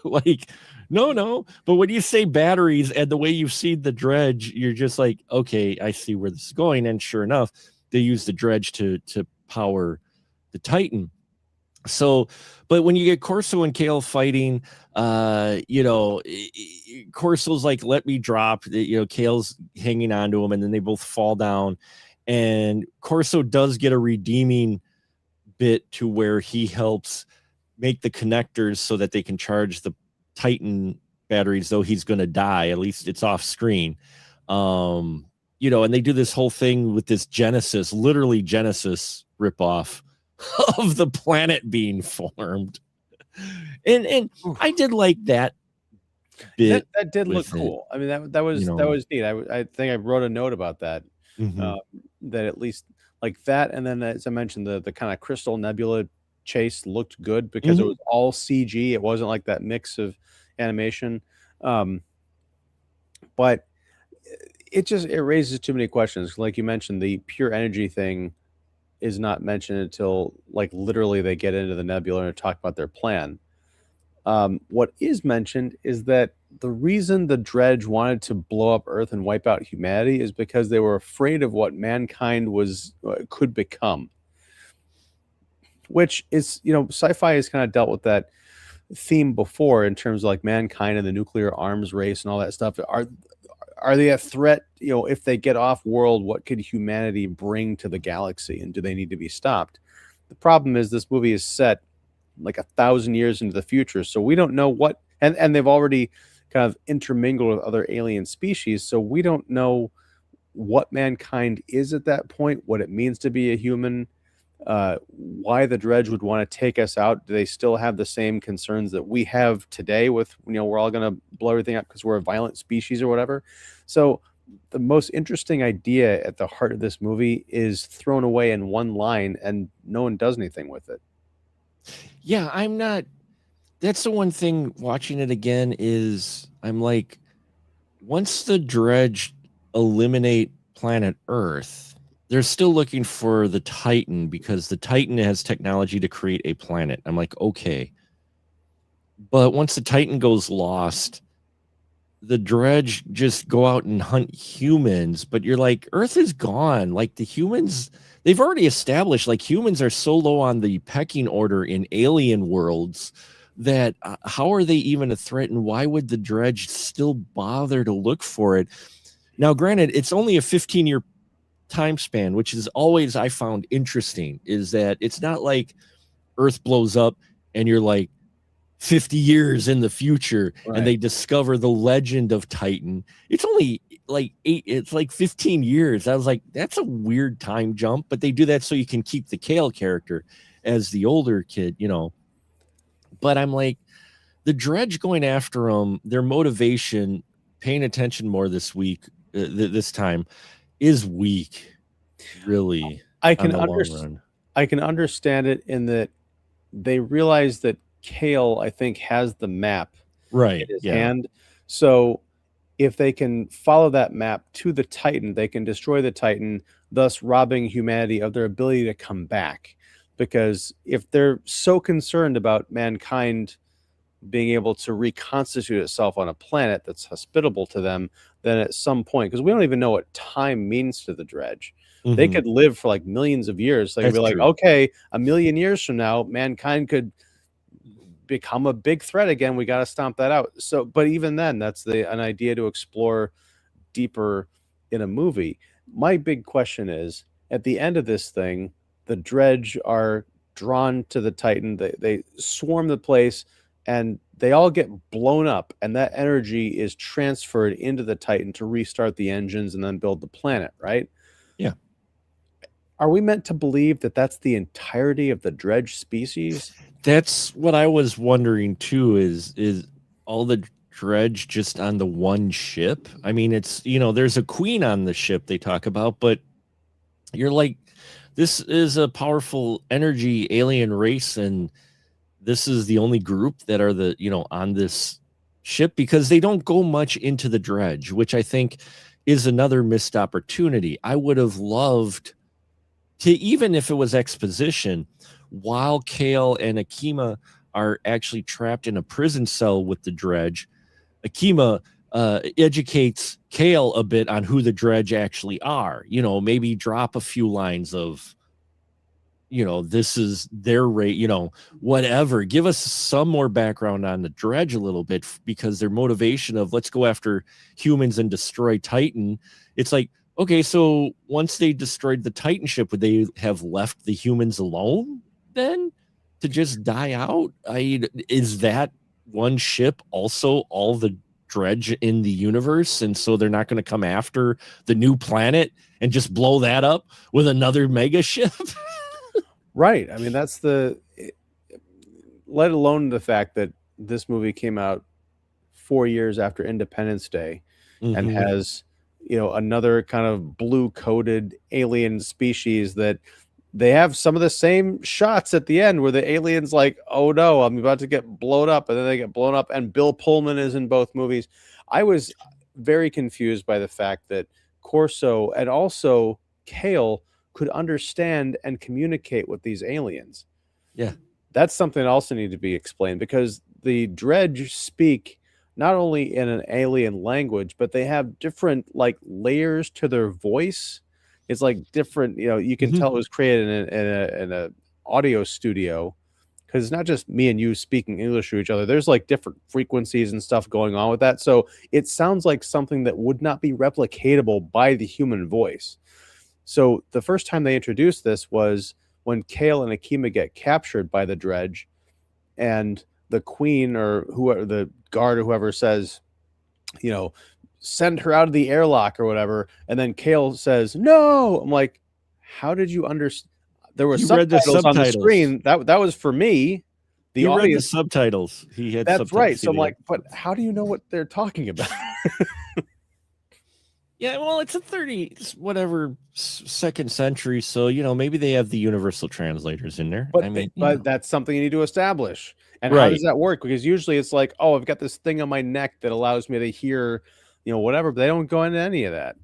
Like, no. But when you say batteries and the way you've seen the Dredge, you're just like, okay, I see where this is going. And sure enough, they use the Dredge to power the Titan. So, but when you get Corso and Kale fighting, Corso's like, let me drop, Kale's hanging on to him, and then they both fall down. And Corso does get a redeeming bit to where he helps make the connectors so that they can charge the Titan batteries, though he's going to die. At least it's off screen. And they do this whole thing with this Genesis ripoff of the planet being formed. And I did like that bit That did look with it, cool. I mean, that was neat. I think I wrote a note about that. Mhm. That at least like that, and then as I mentioned, the kind of Crystal Nebula chase looked good because it Mhm. was all CG. It wasn't like that mix of animation. Um, but it raises too many questions. Like you mentioned, the pure energy thing is not mentioned until like literally they get into the nebula and talk about their plan. What is mentioned is that the reason the Dredge wanted to blow up Earth and wipe out humanity is because they were afraid of what mankind was could become. Which is, sci-fi has kind of dealt with that theme before in terms of like mankind and the nuclear arms race and all that stuff. Are they a threat? If they get off world, what could humanity bring to the galaxy, and do they need to be stopped? The problem is this movie is set like 1,000 years into the future, so we don't know what, and they've already kind of intermingled with other alien species, so we don't know what mankind is at that point, what it means to be a human, why the Dredge would want to take us out. Do they still have the same concerns that we have today with, we're all going to blow everything up because we're a violent species or whatever? So the most interesting idea at the heart of this movie is thrown away in one line and no one does anything with it. Yeah, I'm not that's the one thing watching it again is I'm like, once the Dredge eliminate planet Earth, they're still looking for the Titan because the Titan has technology to create a planet. I'm like, okay. But once the Titan goes lost, the Dredge just go out and hunt humans, but you're like, Earth is gone. Like the humans, they've already established like humans are so low on the pecking order in alien worlds that how are they even a threat, and why would the Dredge still bother to look for it? Now, granted, it's only a 15-year time span, which is always I found interesting, is that it's not like Earth blows up and you're like 50 years in the future and Right. they discover the legend of Titan. It's only like it's like 15 years. I was like, that's a weird time jump, but they do that so you can keep the Kale character as the older kid, But I'm like, the Dredge going after them, their motivation, paying attention more this week, this time, is weak, really, I on can the under long run. I can understand it in that they realize that Kale, I think, has the map in Right. his Yeah. hand. So if they can follow that map to the Titan, they can destroy the Titan, thus robbing humanity of their ability to come back. Because if they're so concerned about mankind being able to reconstitute itself on a planet that's hospitable to them, then at some point, because we don't even know what time means to the Dredge, they Mhm. could live for like millions of years. They could That's be like, true. okay, a million years from now, mankind could become a big threat again. We got to stomp that out. So, but even then, that's an idea to explore deeper in a movie. My big question is, at the end of this thing, the Dredge are drawn to the Titan. They swarm the place, and they all get blown up, and that energy is transferred into the Titan to restart the engines and then build the planet. Right? Yeah. Are we meant to believe that that's the entirety of the Dredge species? That's what I was wondering too, is all the Dredge just on the one ship? I mean, it's, there's a queen on the ship they talk about, but you're like, this is a powerful energy alien race, and this is the only group that are on this ship, because they don't go much into the Dredge, which I think is another missed opportunity. I would have loved to, even if it was exposition, while Kale and Akima are actually trapped in a prison cell with the Dredge, Akima educates Kale a bit on who the Dredge actually are. Maybe drop a few lines of, this is their rate, whatever. Give us some more background on the Dredge a little bit, because their motivation of let's go after humans and destroy Titan. It's like, okay, so once they destroyed the Titan ship, would they have left the humans alone then to just die out? Is that one ship also all the Dredge in the universe? And so they're not going to come after the new planet and just blow that up with another mega ship? Right. I mean, that's let alone the fact that this movie came out 4 years after Independence Day and Mm-hmm. has, another kind of blue-coated alien species that they have some of the same shots at the end where the alien's like, oh no, I'm about to get blown up, and then they get blown up, and Bill Pullman is in both movies. I was very confused by the fact that Corso and also Kale could understand and communicate with these aliens. Yeah. That's something that also need to be explained, because the Dredge speak not only in an alien language, but they have different like layers to their voice. It's like different, you can tell it was created in a audio studio, because it's not just me and you speaking English to each other. There's like different frequencies and stuff going on with that. So it sounds like something that would not be replicatable by the human voice. So the first time they introduced this was when Kale and Akima get captured by the Dredge, and the queen or whoever, the guard or whoever, says, send her out of the airlock or whatever. And then Kale says, no. I'm like, how did you understand? There were subtitles on the screen. That was for me. The you audience read the subtitles. He had That's subtitles. right. So I'm like, but how do you know what they're talking about? Yeah, well, it's a 2nd century, so maybe they have the universal translators in there. But that's something you need to establish. And right. How does that work? Because usually it's like, oh, I've got this thing on my neck that allows me to hear, whatever, but they don't go into any of that.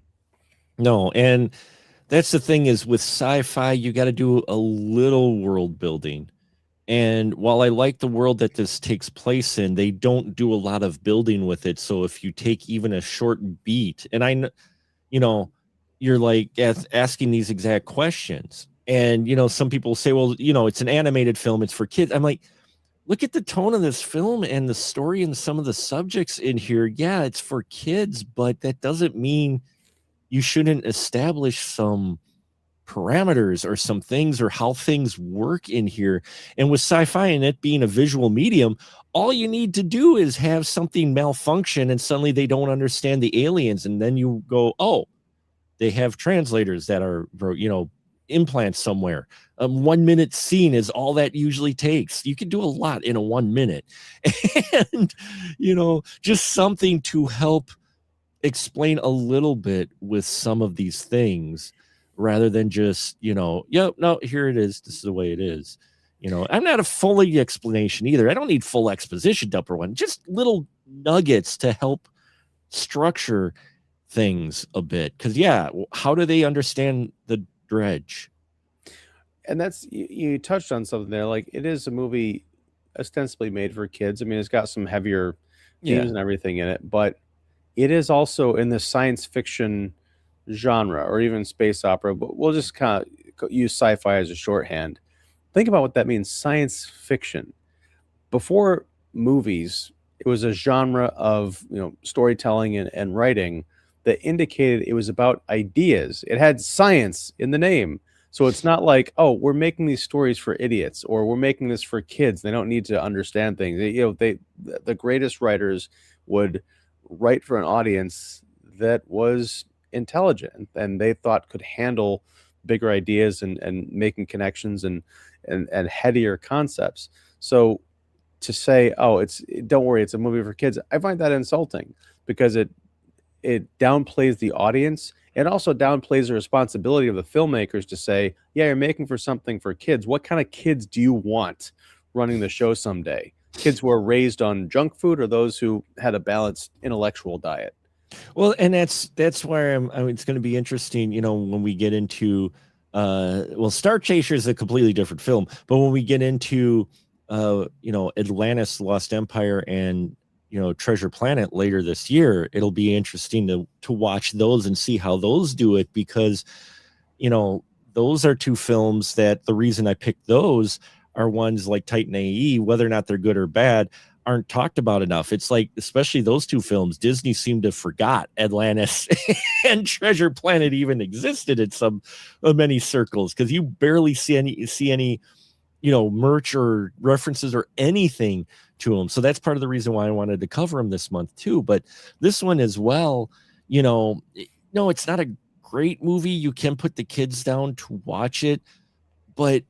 No, and that's the thing is with sci-fi, you got to do a little world building. And while I like the world that this takes place in, they don't do a lot of building with it. So if you take even a short beat, and you're like asking these exact questions, and some people say, well, it's an animated film, it's for kids. I'm like, look at the tone of this film and the story and some of the subjects in here. Yeah, it's for kids, but that doesn't mean you shouldn't establish some parameters or some things or how things work in here. And with sci-fi and it being a visual medium, all you need to do is have something malfunction and suddenly they don't understand the aliens, and then you go, oh, they have translators that are implants somewhere. 1 minute scene is all that usually takes. You can do a lot in a 1 minute. And just something to help explain a little bit with some of these things, rather than just, no, here it is. This is the way it is. I'm not a fully explanation either. I don't need full exposition to upper one, just little nuggets to help structure things a bit. Because, how do they understand the Dredge? And that's, you touched on something there. Like, it is a movie ostensibly made for kids. I mean, it's got some heavier themes and everything in it, but it is also in the science fiction genre, or even space opera, but we'll just kind of use sci-fi as a shorthand. Think about what that means, science fiction. Before movies, it was a genre of storytelling and writing that indicated it was about ideas. It had science in the name. So it's not like, oh, we're making these stories for idiots, or we're making this for kids. They don't need to understand things. The greatest writers would write for an audience that was intelligent and they thought could handle bigger ideas and making connections and headier concepts. So to say, oh, don't worry, it's a movie for kids, I find that insulting, because it downplays the audience. It also downplays the responsibility of the filmmakers to say, yeah, you're making for something for kids. What kind of kids do you want running the show someday? Kids who are raised on junk food, or those who had a balanced intellectual diet? Well, and that's where it's going to be interesting, when we get into, Star Chaser is a completely different film, but when we get into, Atlantis, Lost Empire, and, Treasure Planet later this year, it'll be interesting to watch those and see how those do it, because, those are two films that the reason I picked those are ones like Titan AE, whether or not they're good or bad, aren't talked about enough. It's like, especially those two films, Disney seemed to have forgot Atlantis and Treasure Planet even existed in many circles, because you barely see any merch or references or anything to them. So that's part of the reason why I wanted to cover them this month too. But this one as well, no, it's not a great movie. You can put the kids down to watch it, but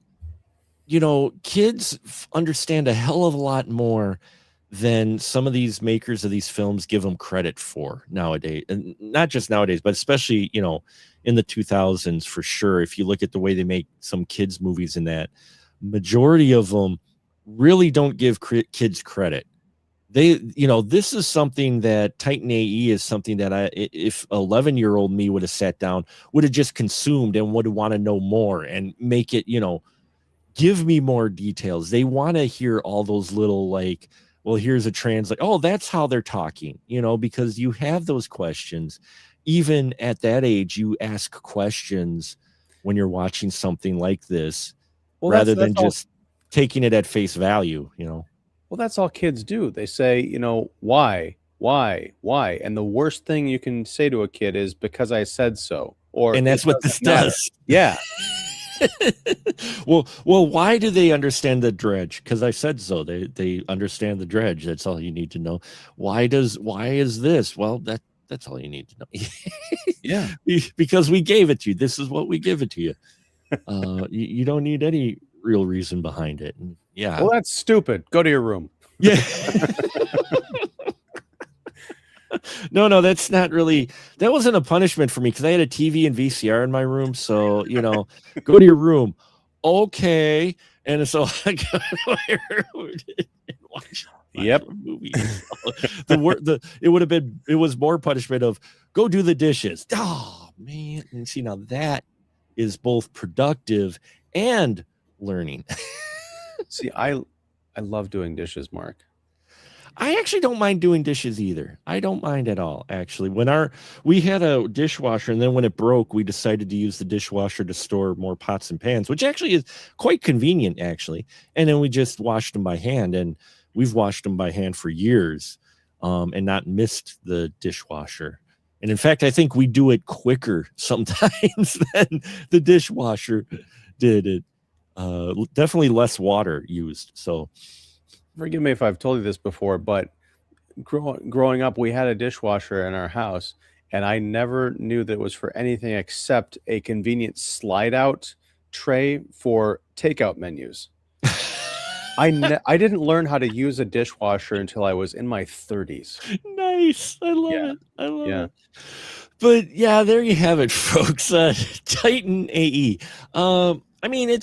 kids understand a hell of a lot more than some of these makers of these films give them credit for nowadays. And not just nowadays, but especially, in the 2000s for sure. If you look at the way they make some kids movies in that, majority of them really don't give kids credit. This is something that Titan AE is something that if 11-year-old me would have sat down, would have just consumed and would want to know more and make it, give me more details. They want to hear all those little, like, well, here's a translate. Oh, that's how they're talking, because you have those questions. Even at that age, you ask questions when you're watching something like this, rather than just taking it at face value, Well, that's all kids do. They say, why? And the worst thing you can say to a kid is because I said so. And that's what this does. Yeah. well, why do they understand the dredge? Because I said so. They understand the dredge. That's all you need to know. Why is this? Well, that's all you need to know. Yeah. Because we gave it to you. This is what we give it to you. You don't need any real reason behind it. And yeah. Well, that's stupid. Go to your room. Yeah. No, that's not really. That wasn't a punishment for me because I had a TV and VCR in my room. So, go to your room. Okay. And so I go to my room and watch movies. It was more punishment of go do the dishes. Oh, man. And see, now that is both productive and learning. See, I love doing dishes, Mark. I actually don't mind doing dishes either. I don't mind at all, actually. We had a dishwasher, and then when it broke, we decided to use the dishwasher to store more pots and pans, which actually is quite convenient, actually. And then we just washed them by hand, and we've washed them by hand for years, and not missed the dishwasher. And in fact, I think we do it quicker sometimes than the dishwasher did it. Definitely less water used. So forgive me if I've told you this before, but growing up, we had a dishwasher in our house, and I never knew that it was for anything except a convenient slide out tray for takeout menus. I didn't learn how to use a dishwasher until I was in my 30s. Nice. I love it. I love it. But yeah, there you have it, folks. Titan AE. I mean,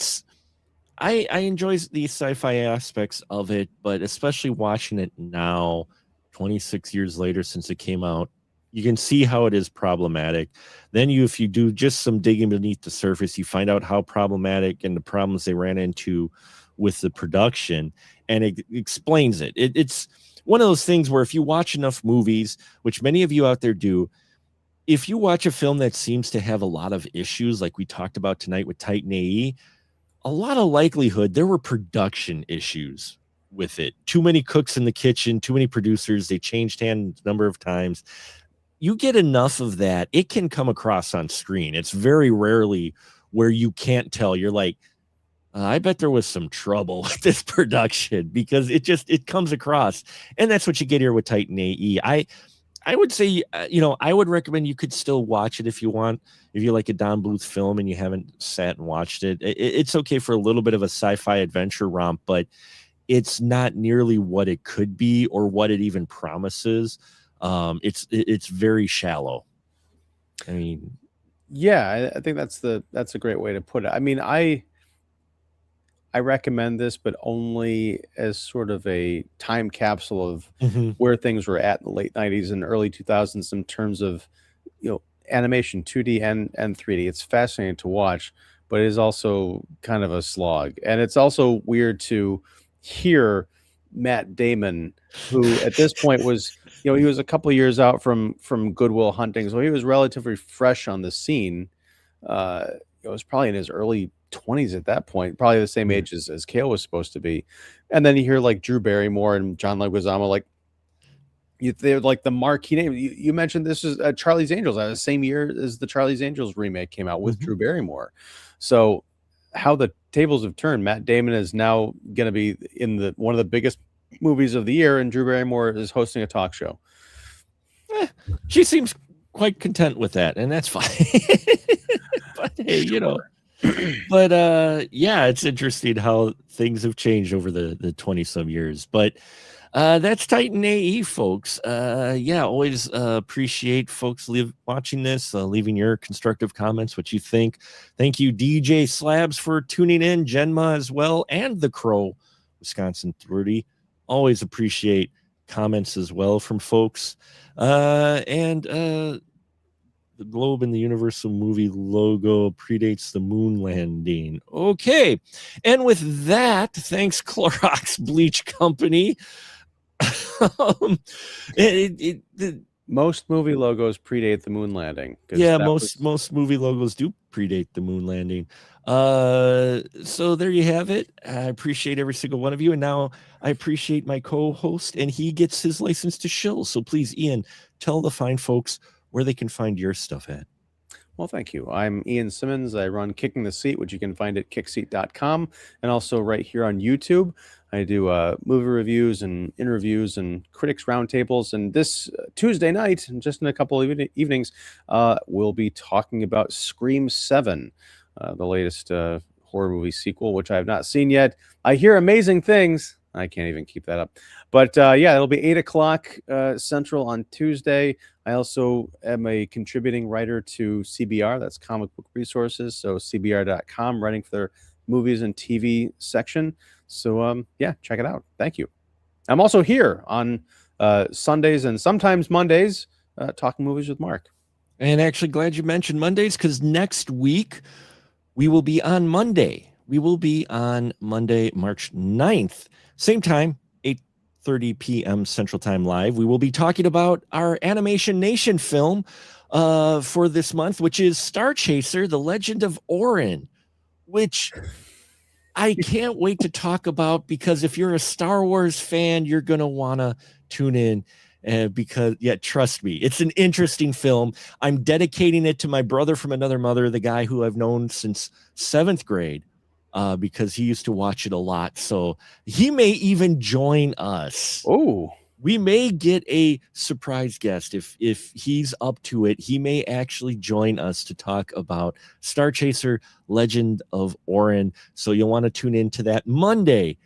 I enjoy the sci-fi aspects of it, but especially watching it now, 26 years later since it came out, you can see how it is problematic. Then if you do just some digging beneath the surface, you find out how problematic and the problems they ran into with the production, and it explains it. It's one of those things where if you watch enough movies, which many of you out there do, if you watch a film that seems to have a lot of issues, like we talked about tonight with Titan AE, a lot of likelihood there were production issues with it. Too many cooks in the kitchen, too many producers. They changed hands a number of times. You get enough of that, it can come across on screen. It's very rarely where you can't tell. You're like, I bet there was some trouble with this production, because it comes across. And that's what you get here with Titan AE. I would say, I would recommend you could still watch it if you want. If you like a Don Bluth film and you haven't sat and watched it, it's okay for a little bit of a sci-fi adventure romp, but it's not nearly what it could be or what it even promises. It's very shallow. I mean, yeah, I think that's a great way to put it. I mean, I recommend this, but only as sort of a time capsule of where things were at in the late 90s and early 2000s in terms of, animation, 2D and 3D. It's fascinating to watch, but it is also kind of a slog. And it's also weird to hear Matt Damon, who at this point was, he was a couple of years out from Good Will Hunting, so he was relatively fresh on the scene. It was probably in his early 20s at that point, probably the same age as Kale was supposed to be. And then you hear like Drew Barrymore and John Leguizamo, like they're like the marquee name. You mentioned this is Charlie's Angels, the same year as the Charlie's Angels remake came out with Drew Barrymore. So how the tables have turned. Matt Damon is now going to be in one of the biggest movies of the year, and Drew Barrymore is hosting a talk show. She seems quite content with that, and that's fine. But hey, but yeah, it's interesting how things have changed over the 20 some years. But That's Titan AE, folks. Yeah, always appreciate folks watching this, leaving your constructive comments, what you think. Thank you, DJ Slabs, for tuning in, Genma as well, and the Crow, Wisconsin 30. Always appreciate comments as well from folks. And the globe in the Universal movie logo predates the moon landing. Okay. And with that, thanks, Clorox Bleach Company. Most movie logos predate the moon landing. Yeah, most movie logos do predate the moon landing. So there you have it. I appreciate every single one of you. And now I appreciate my co-host, and he gets his license to shill. So please, Ian, tell the fine folks where they can find your stuff at. Well, thank you. I'm Ian Simmons. I run Kicking the Seat, which you can find at kickseat.com, and also right here on YouTube. I do movie reviews and interviews and critics roundtables. And this Tuesday night, just in a couple of evenings, we'll be talking about Scream 7, the latest horror movie sequel, which I have not seen yet. I hear amazing things. I can't even keep that up. But yeah, it'll be 8 o'clock Central on Tuesday. I also am a contributing writer to CBR, that's Comic Book Resources. So CBR.com, writing for their movies and TV section. So yeah, check it out. Thank you. I'm also here on Sundays and sometimes Mondays talking movies with Mark. And actually glad you mentioned Mondays, because next week we will be on Monday. We will be on Monday, March 9th. Same time, 8:30 p.m. Central Time live. We will be talking about our Animation Nation film for this month, which is Star Chaser, The Legend of Orin, which I can't wait to talk about, because if you're a Star Wars fan, you're going to want to tune in. Because, yeah, trust me, it's an interesting film. I'm dedicating it to my brother from another mother, the guy who I've known since 7th grade. Because he used to watch it a lot. So he may even join us. Oh, we may get a surprise guest. If he's up to it, he may actually join us to talk about Star Chaser, Legend of Orin. So you'll want to tune into that Monday,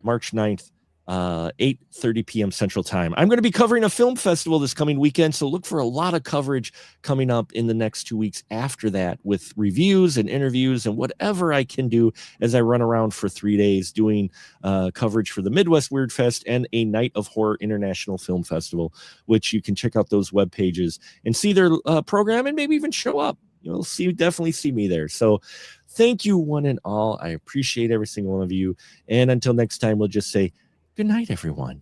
March 9th. 8:30 p.m. Central Time. I'm going to be covering a film festival this coming weekend, so look for a lot of coverage coming up in the next 2 weeks after that, with reviews and interviews and whatever I can do as I run around for 3 days doing coverage for the Midwest Weird Fest and a Night of Horror International Film Festival, which you can check out those web pages and see their program and maybe even show up. You'll definitely see me there. So thank you, one and all. I appreciate every single one of you. And until next time, we'll just say, good night, everyone.